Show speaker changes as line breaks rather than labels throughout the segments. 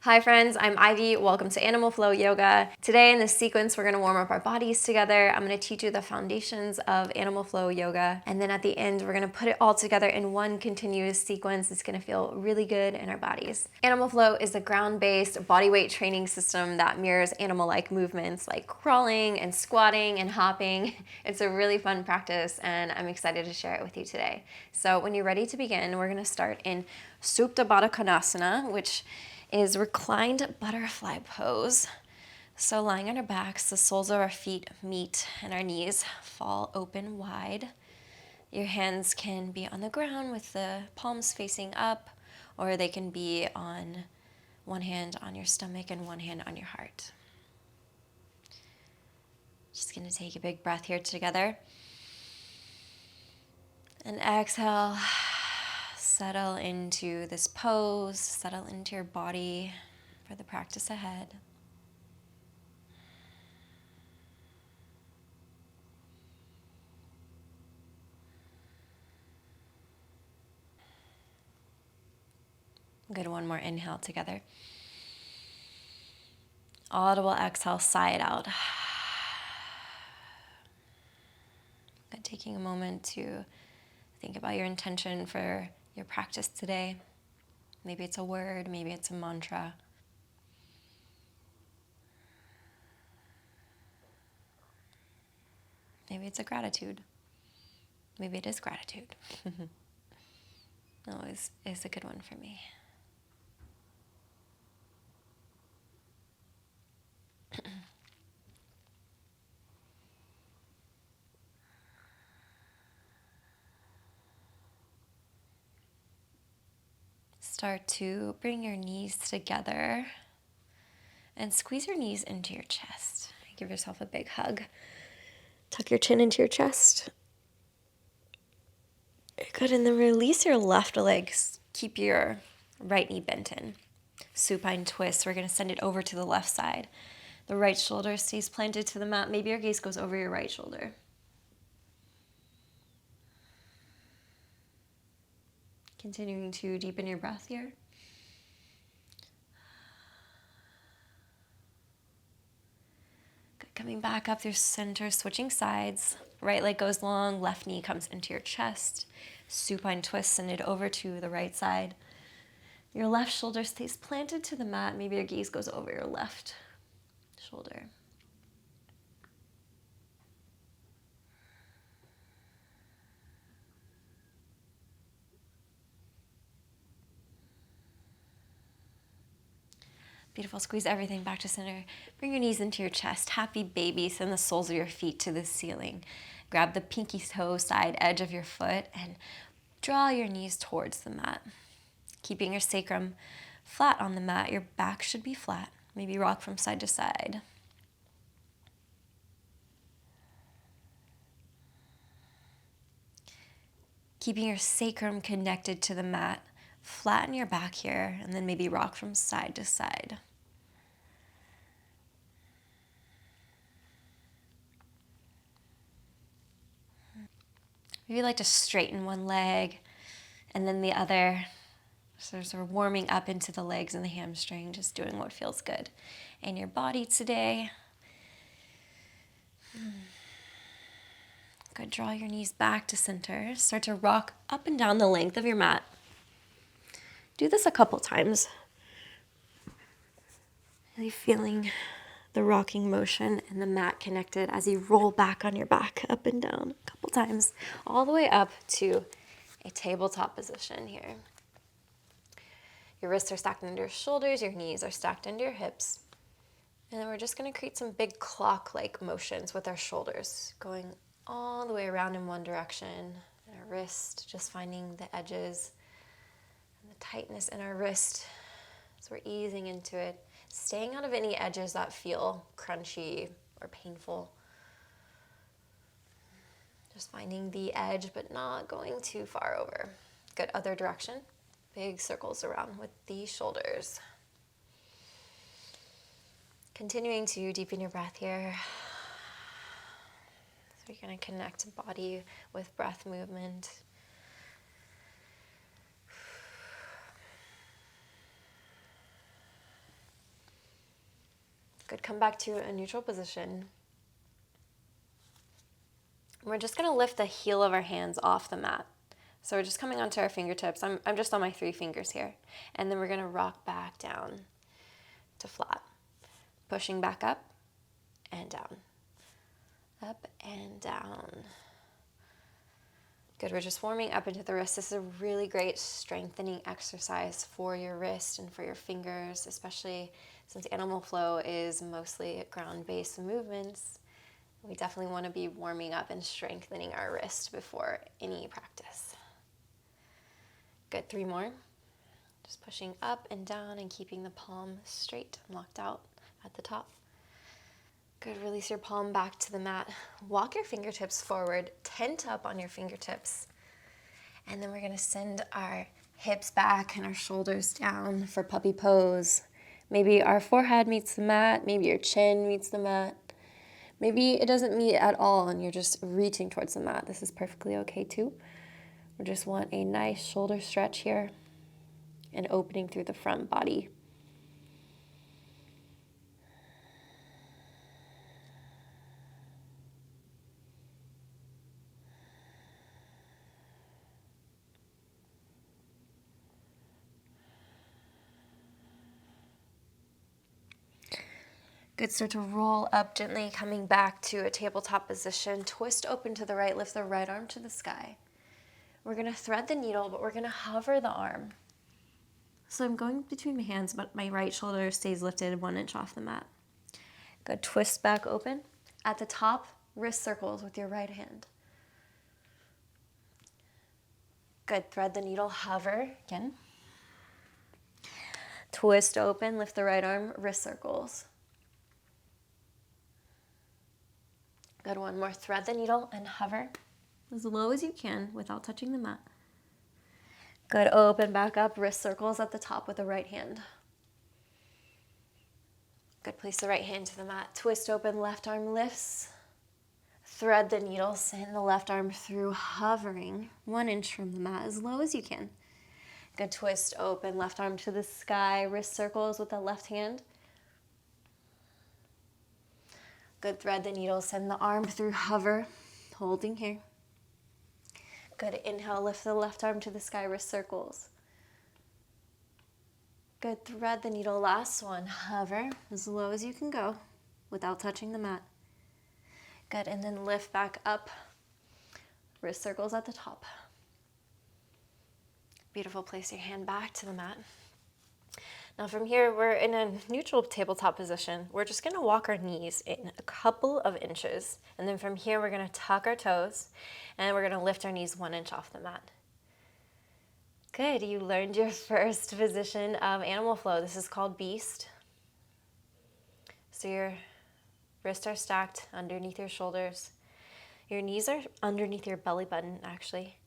Hi friends, I'm Ivy. Welcome to Animal Flow Yoga. Today in this sequence, we're gonna warm up our bodies together. I'm gonna teach you the foundations of Animal Flow Yoga. And then at the end, we're gonna put it all together in one continuous sequence. It's gonna feel really good in our bodies. Animal Flow is a ground-based bodyweight training system that mirrors animal-like movements like crawling and squatting and hopping. It's a really fun practice and I'm excited to share it with you today. So when you're ready to begin, we're gonna start in Supta Baddha Konasana, which is reclined butterfly pose. So lying on our backs, the soles of our feet meet and our knees fall open wide. Your hands can be on the ground with the palms facing up, or they can be on one hand on your stomach and one hand on your heart. Just gonna take a big breath here together. And exhale, settle into this pose, settle into your body for the practice ahead. Good, one more inhale together. Audible exhale, sigh it out. Good, taking a moment to think about your intention for your practice today. Maybe it's a word, maybe it's a mantra. Maybe it's a gratitude. Maybe it is gratitude. Always is a good one for me. Start to bring your knees together and squeeze your knees into your chest. Give yourself a big hug. Tuck your chin into your chest. Good, and then release your left leg. Keep your right knee bent in. Supine twist. We're going to send it over to the left side. The right shoulder stays planted to the mat. Maybe your gaze goes over your right shoulder. Continuing to deepen your breath here. Good. Coming back up through center, switching sides. Right leg goes long, left knee comes into your chest. Supine twist, send it over to the right side. Your left shoulder stays planted to the mat. Maybe your gaze goes over your left shoulder. Beautiful. Squeeze everything back to center. Bring your knees into your chest. Happy baby. Send the soles of your feet to the ceiling. Grab the pinky toe side edge of your foot and draw your knees towards the mat. Keeping your sacrum flat on the mat. Your back should be flat. Maybe rock from side to side. Keeping your sacrum connected to the mat. Flatten your back here and then maybe rock from side to side. Maybe you like to straighten one leg and then the other. So sort of warming up into the legs and the hamstring, just doing what feels good in your body today. Good, draw your knees back to center. Start to rock up and down the length of your mat. Do this a couple times. Really feeling the rocking motion and the mat connected as you roll back on your back, up and down a couple times, all the way up to a tabletop position here. Your wrists are stacked under your shoulders, your knees are stacked under your hips. And then we're just gonna create some big clock-like motions with our shoulders, going all the way around in one direction. And our wrist, just finding the edges and the tightness in our wrist as we're easing into it, staying out of any edges that feel crunchy or painful. Just finding the edge, but not going too far over. Good, other direction. Big circles around with the shoulders. Continuing to deepen your breath here. So you're going to connect body with breath movement. Good, come back to a neutral position. We're just gonna lift the heel of our hands off the mat. So we're just coming onto our fingertips. I'm just on my 3 fingers here. And then we're gonna rock back down to flat. Pushing back up and down. Up and down. Good, we're just warming up into the wrist. This is a really great strengthening exercise for your wrist and for your fingers, especially since animal flow is mostly ground-based movements. We definitely want to be warming up and strengthening our wrist before any practice. Good, 3 more. Just pushing up and down and keeping the palm straight and locked out at the top. Good, release your palm back to the mat. Walk your fingertips forward, tent up on your fingertips. And then we're gonna send our hips back and our shoulders down for puppy pose. Maybe our forehead meets the mat, maybe your chin meets the mat. Maybe it doesn't meet at all and you're just reaching towards the mat. This is perfectly okay too. We just want a nice shoulder stretch here and opening through the front body. Good, start to roll up gently, coming back to a tabletop position. Twist open to the right, lift the right arm to the sky. We're gonna thread the needle, but we're gonna hover the arm. So I'm going between my hands, but my right shoulder stays lifted 1 inch off the mat. Good, twist back open. At the top, wrist circles with your right hand. Good, thread the needle, hover again. Twist open, lift the right arm, wrist circles. Good, 1 more. Thread the needle and hover as low as you can without touching the mat. Good, open back up, wrist circles at the top with the right hand. Good, place the right hand to the mat. Twist open, left arm lifts. Thread the needle, send the left arm through, hovering 1 inch from the mat as low as you can. Good, twist open, left arm to the sky, wrist circles with the left hand. Good, thread the needle, send the arm through, hover, holding here. Good, inhale, lift the left arm to the sky, wrist circles. Good, thread the needle, last one, hover as low as you can go without touching the mat. Good, and then lift back up, wrist circles at the top. Beautiful, place your hand back to the mat. Now from here, we're in a neutral tabletop position. We're just gonna walk our knees in a couple of inches. And then from here, we're gonna tuck our toes and we're gonna lift our knees 1 inch off the mat. Good, you learned your first position of animal flow. This is called beast. So your wrists are stacked underneath your shoulders. Your knees are underneath your belly button, actually.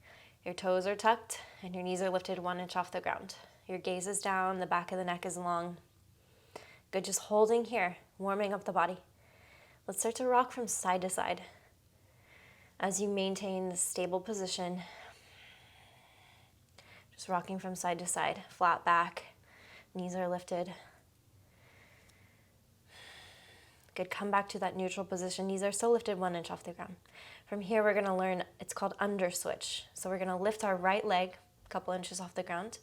Your toes are tucked and your knees are lifted 1 inch off the ground. Your gaze is down, the back of the neck is long. Good, just holding here, warming up the body. Let's start to rock from side to side. As you maintain the stable position, just rocking from side to side, flat back, knees are lifted. Good, come back to that neutral position. Knees are still lifted 1 inch off the ground. From here, we're gonna learn, it's called under switch. So we're gonna lift our right leg a couple inches off the ground.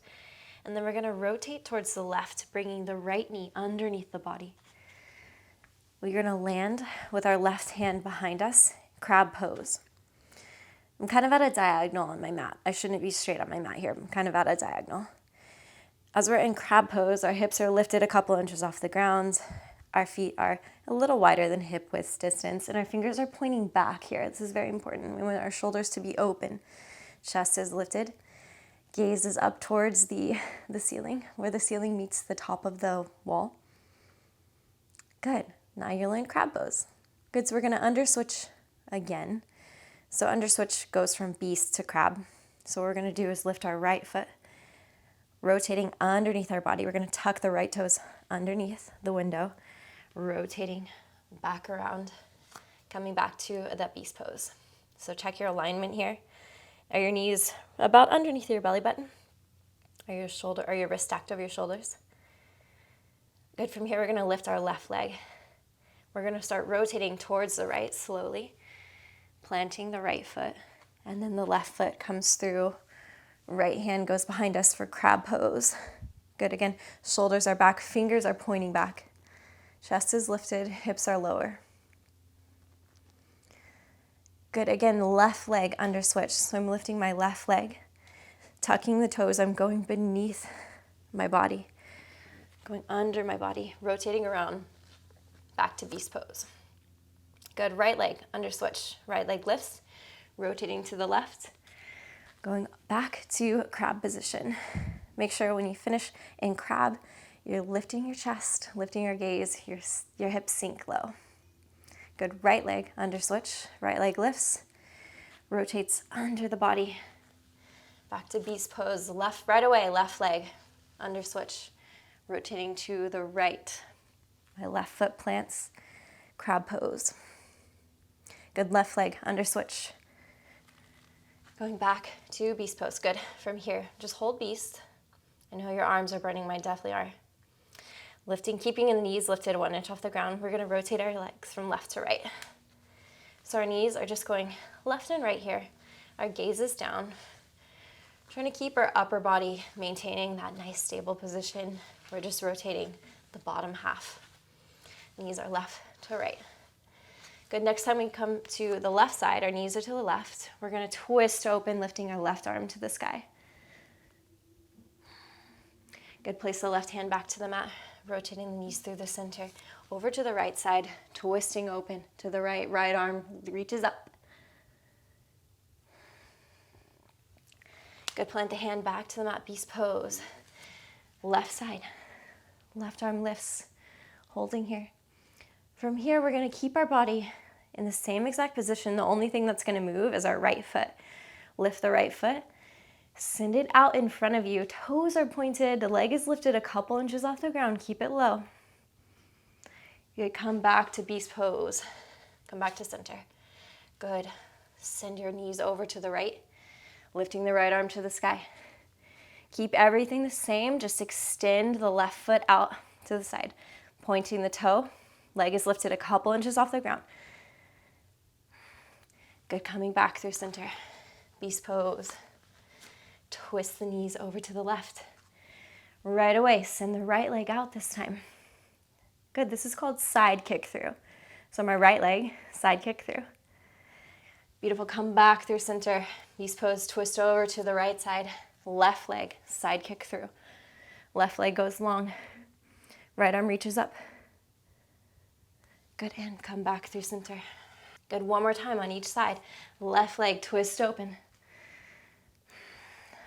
And then we're gonna rotate towards the left, bringing the right knee underneath the body. We're gonna land with our left hand behind us, crab pose. I'm kind of at a diagonal on my mat. I shouldn't be straight on my mat here. I'm kind of at a diagonal. As we're in crab pose, our hips are lifted a couple inches off the ground. Our feet are a little wider than hip width distance, and our fingers are pointing back here. This is very important. We want our shoulders to be open. Chest is lifted. Gaze is up towards the ceiling, where the ceiling meets the top of the wall. Good. Now you'll learn crab pose. Good, so we're gonna under switch again. So under switch goes from beast to crab. So what we're gonna do is lift our right foot, rotating underneath our body. We're gonna tuck the right toes underneath the window, rotating back around, coming back to that beast pose. So check your alignment here. Are your knees about underneath your belly button? Are your wrists stacked over your shoulders? Good, from here we're gonna lift our left leg We're gonna start rotating towards the right slowly, planting the right foot, and then the left foot comes through. Right hand goes behind us for crab pose. Good, again, shoulders are back, fingers are pointing back. Chest is lifted, hips are lower. Good, again, left leg under switch. So I'm lifting my left leg, tucking the toes, I'm going beneath my body, going under my body, rotating around, back to beast pose. Good, right leg under switch, right leg lifts, rotating to the left, going back to crab position. Make sure when you finish in crab, you're lifting your chest, lifting your gaze, your hips sink low. Good, right leg under switch, right leg lifts, rotates under the body. Back to beast pose, right away, left leg under switch, rotating to the right. My left foot plants, crab pose. Good, left leg under switch. Going back to beast pose, good. From here, just hold beast. I know your arms are burning, mine definitely are. Lifting, keeping the knees lifted 1 inch off the ground. We're gonna rotate our legs from left to right. So our knees are just going left and right here. Our gaze is down. Trying to keep our upper body maintaining that nice stable position. We're just rotating the bottom half. Knees are left to right. Good, next time we come to the left side, our knees are to the left. We're gonna twist open, lifting our left arm to the sky. Good, place the left hand back to the mat, rotating the knees through the center. Over to the right side, twisting open to the right. Right arm reaches up. Good, plant the hand back to the mat, beast pose. Left side, left arm lifts, holding here. From here, we're gonna keep our body in the same exact position. The only thing that's gonna move is our right foot. Lift the right foot. Send it out in front of you. Toes are pointed. The leg is lifted a couple inches off the ground. Keep it low. You come back to beast pose. Come back to center. Good. Send your knees over to the right. Lifting the right arm to the sky. Keep everything the same. Just extend the left foot out to the side. Pointing the toe. Leg is lifted a couple inches off the ground. Good. Coming back through center. Beast pose. Twist the knees over to the left. Right away, send the right leg out this time. Good, this is called side kick through. So my right leg, side kick through. Beautiful, come back through center. Beast pose, twist over to the right side. Left leg, side kick through. Left leg goes long. Right arm reaches up. Good, and come back through center. Good, one more time on each side. Left leg, twist open.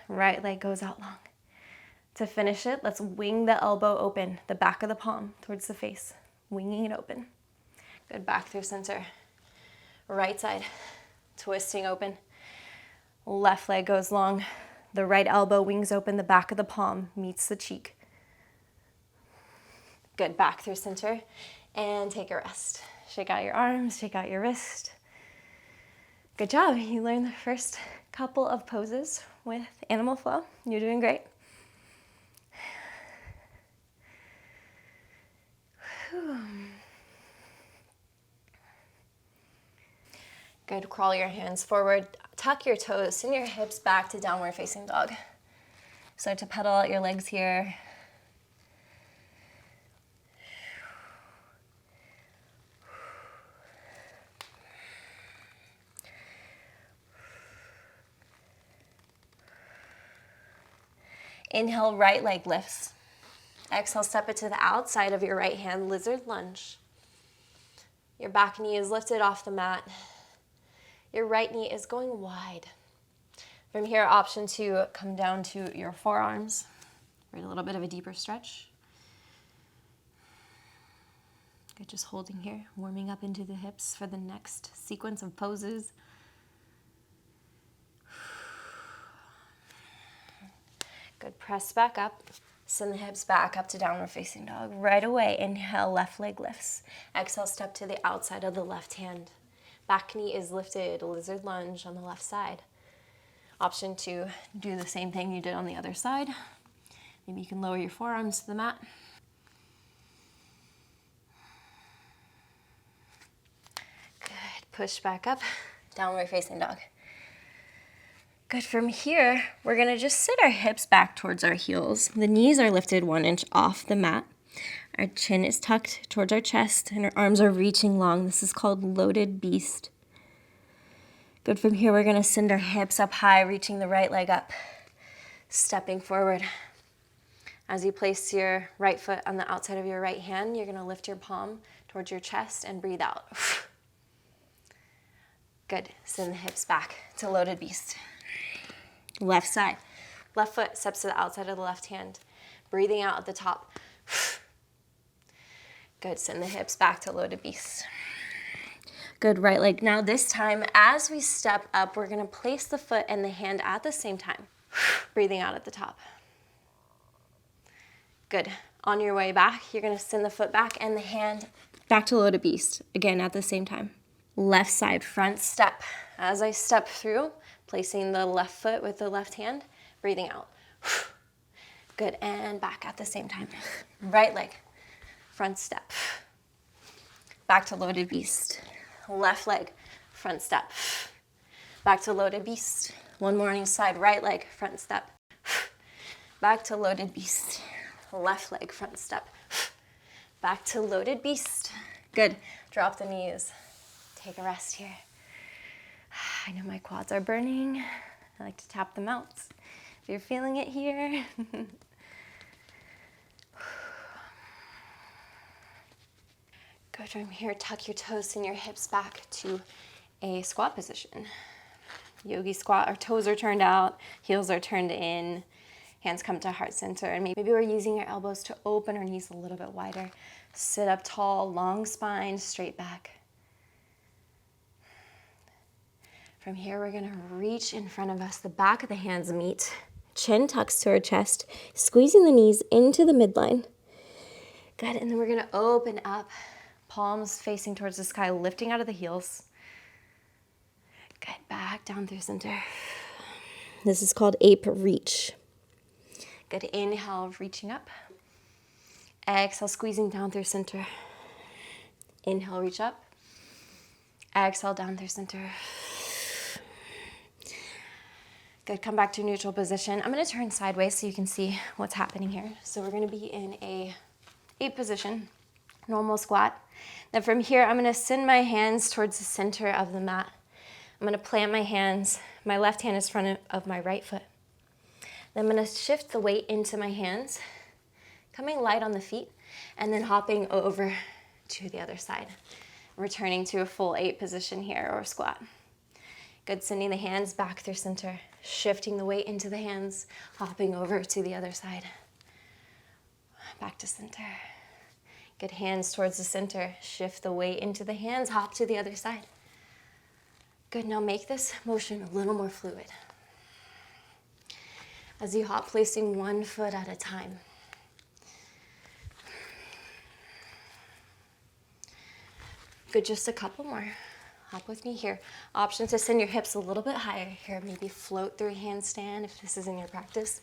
Right leg goes out long. To finish it, let's wing the elbow open, the back of the palm towards the face, winging it open. Good, back through center. Right side, twisting open. Left leg goes long. The right elbow wings open, the back of the palm meets the cheek. Good, back through center. And take a rest. Shake out your arms, shake out your wrist. Good job, you learned the first couple of poses with Animal Flow. You're doing great. Good, crawl your hands forward, tuck your toes, send your hips back to downward facing dog. Start to pedal out your legs here. Inhale, right leg lifts. Exhale, step it to the outside of your right hand, lizard lunge. Your back knee is lifted off the mat. Your right knee is going wide. From here, option 2, come down to your forearms. Right, a little bit of a deeper stretch. Good, just holding here, warming up into the hips for the next sequence of poses. Good, press back up. Send the hips back up to downward facing dog. Right away, inhale, left leg lifts. Exhale, step to the outside of the left hand. Back knee is lifted, lizard lunge on the left side. Option 2, do the same thing you did on the other side. Maybe you can lower your forearms to the mat. push back up, downward facing dog. Good. From here, we're gonna just sit our hips back towards our heels. The knees are lifted 1 inch off the mat. Our chin is tucked towards our chest and our arms are reaching long. This is called loaded beast. Good. From here, we're gonna send our hips up high, reaching the right leg up, stepping forward. As you place your right foot on the outside of your right hand, you're gonna lift your palm towards your chest and breathe out. Good. Send the hips back to loaded beast. Left side. Left foot steps to the outside of the left hand. Breathing out at the top. Good. Send the hips back to loaded beast. Good. Right leg. Now this time, as we step up, we're going to place the foot and the hand at the same time. Breathing out at the top. Good. On your way back, you're going to send the foot back and the hand back to loaded beast. Again, at the same time. Left side front step. As I step through, placing the left foot with the left hand, breathing out. Good. And back at the same time. Right leg. Front step. Back to loaded beast. Left leg. Front step. Back to loaded beast. One more on each side. Right leg. Front step. Back to loaded beast. Left leg. Front step. Back to loaded beast. Good. Drop the knees. Take a rest here. I know my quads are burning. I like to tap them out. If you're feeling it here. Good. From here, tuck your toes and your hips back to a squat position. Yogi squat, our toes are turned out, heels are turned in, hands come to heart center, and maybe we're using our elbows to open our knees a little bit wider. Sit up tall, long spine, straight back. From here, we're gonna reach in front of us. The back of the hands meet. Chin tucks to our chest, squeezing the knees into the midline. Good, and then we're gonna open up, palms facing towards the sky, lifting out of the heels. Good, back down through center. This is called ape reach. Good, inhale, reaching up. Exhale, squeezing down through center. Inhale, reach up. Exhale, down through center. Good, come back to neutral position. I'm gonna turn sideways so you can see what's happening here. So we're gonna be in a ape position, normal squat. Then from here, I'm gonna send my hands towards the center of the mat. I'm gonna plant my hands. My left hand is in front of my right foot. Then I'm gonna shift the weight into my hands, coming light on the feet, and then hopping over to the other side. Returning to a full ape position here, or squat. Good, sending the hands back through center, shifting the weight into the hands, hopping over to the other side. Back to center. Good, hands towards the center, shift the weight into the hands, hop to the other side. Good, now make this motion a little more fluid. As you hop, placing one foot at a time. Good, just a couple more. Hop with me here. Option to send your hips a little bit higher here. Maybe float through a handstand if this is in your practice.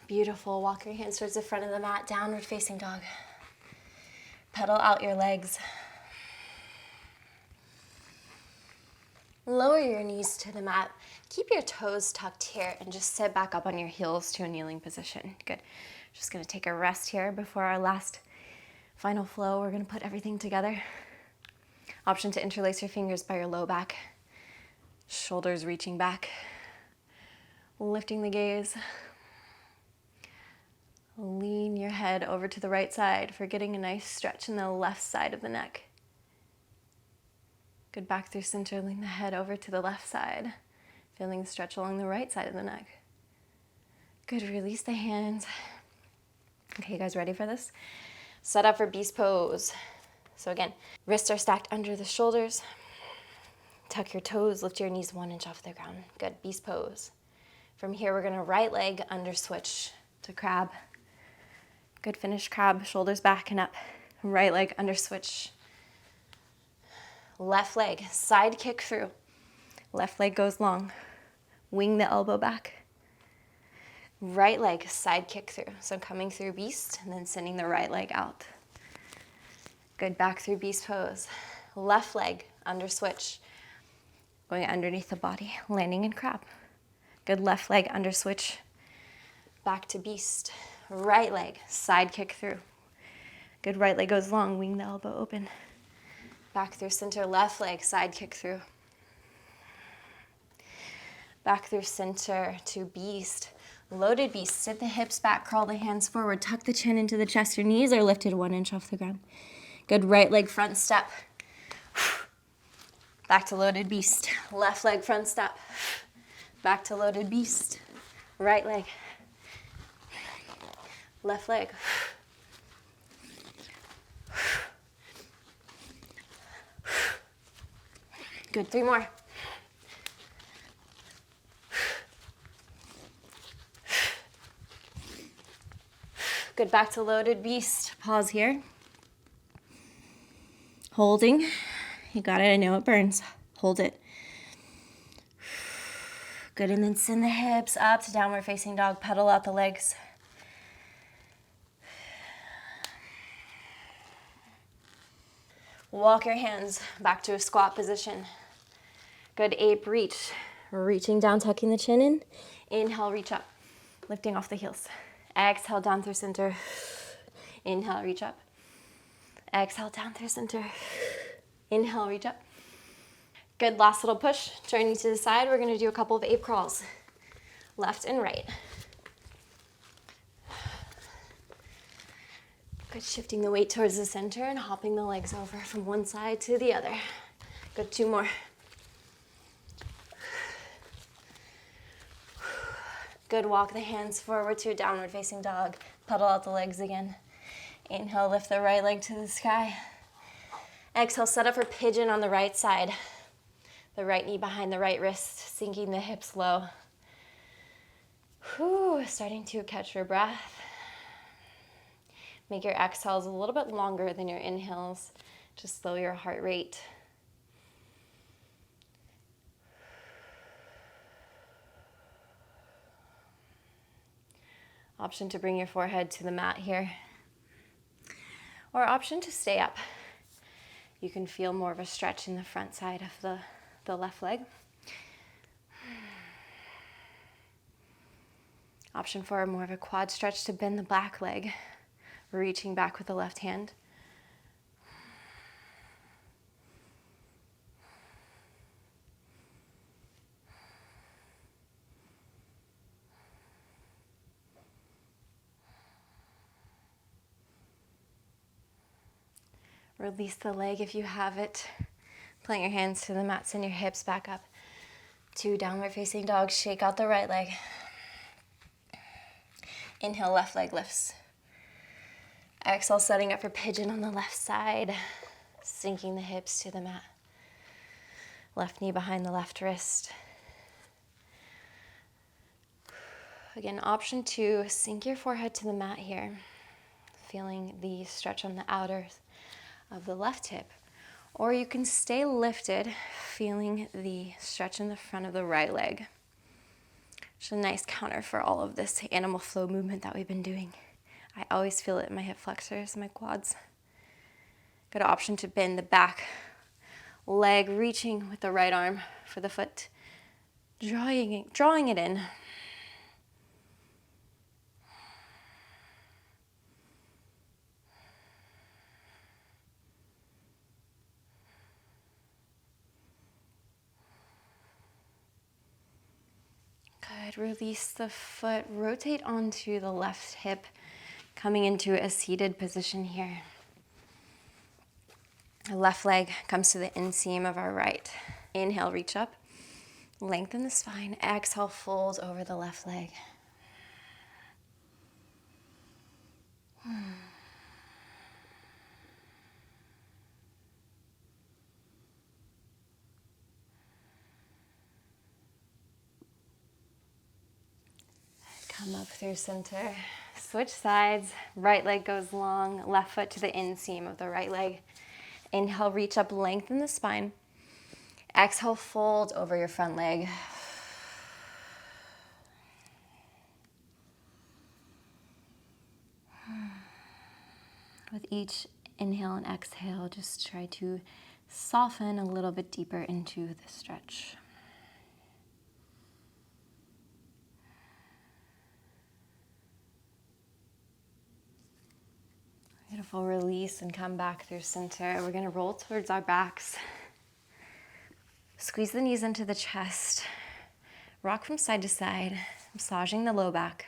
Beautiful. Walk your hands towards the front of the mat, downward facing dog. Pedal out your legs. Lower your knees to the mat. Keep your toes tucked here and just sit back up on your heels to a kneeling position. Good. Just gonna take a rest here before our last final flow. We're gonna put everything together. Option to interlace your fingers by your low back. Shoulders reaching back. Lifting the gaze. Lean your head over to the right side for getting a nice stretch in the left side of the neck. Good, back through center, lean the head over to the left side. Feeling the stretch along the right side of the neck. Good, release the hands. Okay, you guys ready for this? Set up for beast pose. So again, wrists are stacked under the shoulders. Tuck your toes, lift your knees 1 inch off the ground. Good, beast pose. From here, we're gonna right leg under switch to crab. Good, finish crab, shoulders back and up. Right leg under switch. Left leg, side kick through. Left leg goes long. Wing the elbow back. Right leg, side kick through. So coming through beast and then sending the right leg out. Good, back through beast pose. Left leg, under switch. Going underneath the body, landing in crab. Good, left leg, under switch. Back to beast. Right leg, side kick through. Good, right leg goes long, wing the elbow open. Back through center, left leg, side kick through. Back through center to beast. Loaded beast, sit the hips back, curl the hands forward, tuck the chin into the chest. Your knees are lifted 1 inch off the ground. Good, right leg front step. Back to loaded beast. Left leg front step. Back to loaded beast. Right leg. Left leg. Good, 3 more. Good, back to loaded beast. Pause here. Holding. You got it, I know it burns. Hold it. Good, and then send the hips up to downward facing dog. Pedal out the legs. Walk your hands back to a squat position. Good, ape reach. Reaching down, tucking the chin in. Inhale, reach up. Lifting off the heels. Exhale, down through center. Inhale, reach up. Exhale, down through center. Inhale, reach up. Good, last little push. Turning to the side, we're gonna do a couple of ape crawls. Left and right. Good, shifting the weight towards the center and hopping the legs over from one side to the other. Good, 2 more. Good, walk the hands forward to a downward facing dog. Pedal out the legs again. Inhale, lift the right leg to the sky. Exhale, set up for pigeon on the right side. The right knee behind the right wrist, sinking the hips low. Whew, starting to catch your breath. Make your exhales a little bit longer than your inhales. Just slow your heart rate. Option to bring your forehead to the mat here. Or option to stay up. You can feel more of a stretch in the front side of the left leg. Option for more of a quad stretch to bend the back leg, reaching back with the left hand. Release the leg if you have it. Plant your hands to the mat, send your hips back up to downward facing dog. Shake out the right leg. Inhale, left leg lifts. Exhale, setting up for pigeon on the left side. Sinking the hips to the mat. Left knee behind the left wrist. Again, option 2, sink your forehead to the mat here. Feeling the stretch on the outer of the left hip. Or you can stay lifted, feeling the stretch in the front of the right leg. It's a nice counter for all of this animal flow movement that we've been doing. I always feel it in my hip flexors, my quads. Good option to bend the back leg, reaching with the right arm for the foot, drawing it in. Good, release the foot, rotate onto the left hip, coming into a seated position here. The left leg comes to the inseam of our right. Inhale, reach up, lengthen the spine. Exhale, fold over the left leg. Come up through center. Switch sides. Right leg goes long. Left foot to the inseam of the right leg. Inhale, reach up, lengthen the spine. Exhale, fold over your front leg. With each inhale and exhale, just try to soften a little bit deeper into the stretch. Beautiful. Release and come back through center. We're going to roll towards our backs. Squeeze the knees into the chest. Rock from side to side, massaging the low back.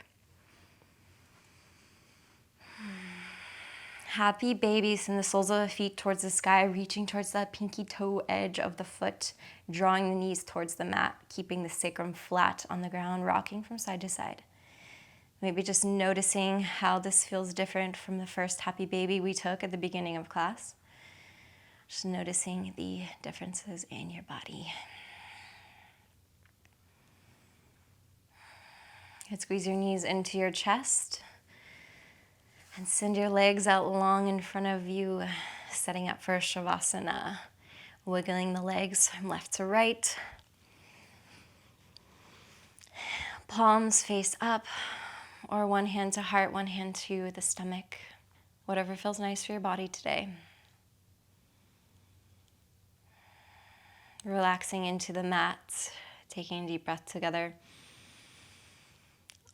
Happy baby, send the soles of the feet towards the sky, reaching towards that pinky toe edge of the foot, drawing the knees towards the mat, keeping the sacrum flat on the ground, rocking from side to side. Maybe just noticing how this feels different from the first happy baby we took at the beginning of class. Just noticing the differences in your body. And squeeze your knees into your chest. And send your legs out long in front of you, setting up for Savasana. Wiggling the legs from left to right. Palms face up, or one hand to heart, one hand to the stomach. Whatever feels nice for your body today. Relaxing into the mat, taking a deep breath together.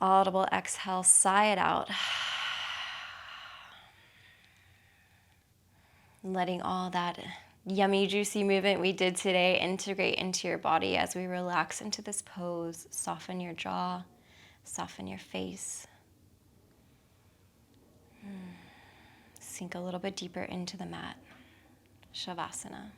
Audible exhale, sigh it out. Letting all that yummy, juicy movement we did today integrate into your body as we relax into this pose. Soften your jaw, soften your face. Sink a little bit deeper into the mat. Savasana.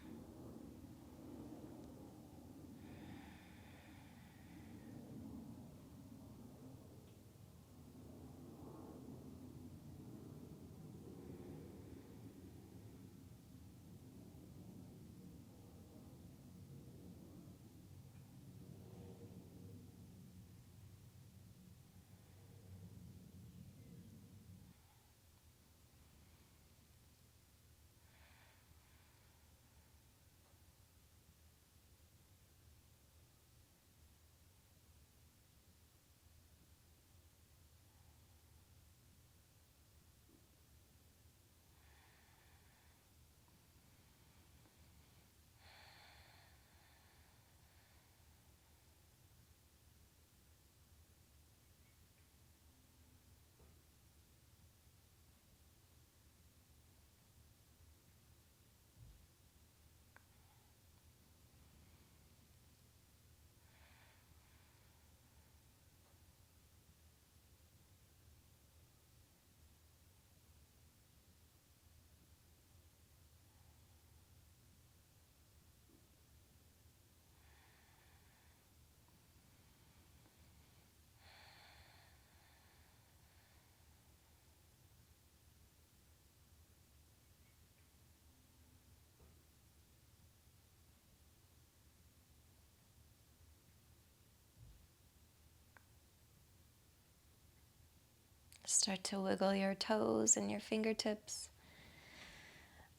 Start to wiggle your toes and your fingertips.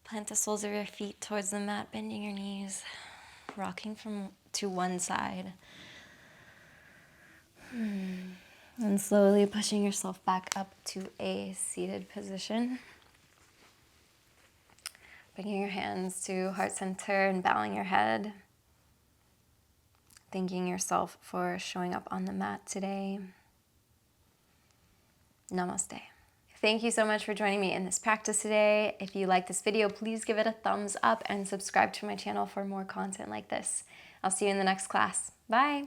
Plant the soles of your feet towards the mat, bending your knees, rocking to one side. And slowly pushing yourself back up to a seated position. Bringing your hands to heart center and bowing your head. Thanking yourself for showing up on the mat today. Namaste. Thank you so much for joining me in this practice today. If you like this video, please give it a thumbs up and subscribe to my channel for more content like this. I'll see you in the next class. Bye.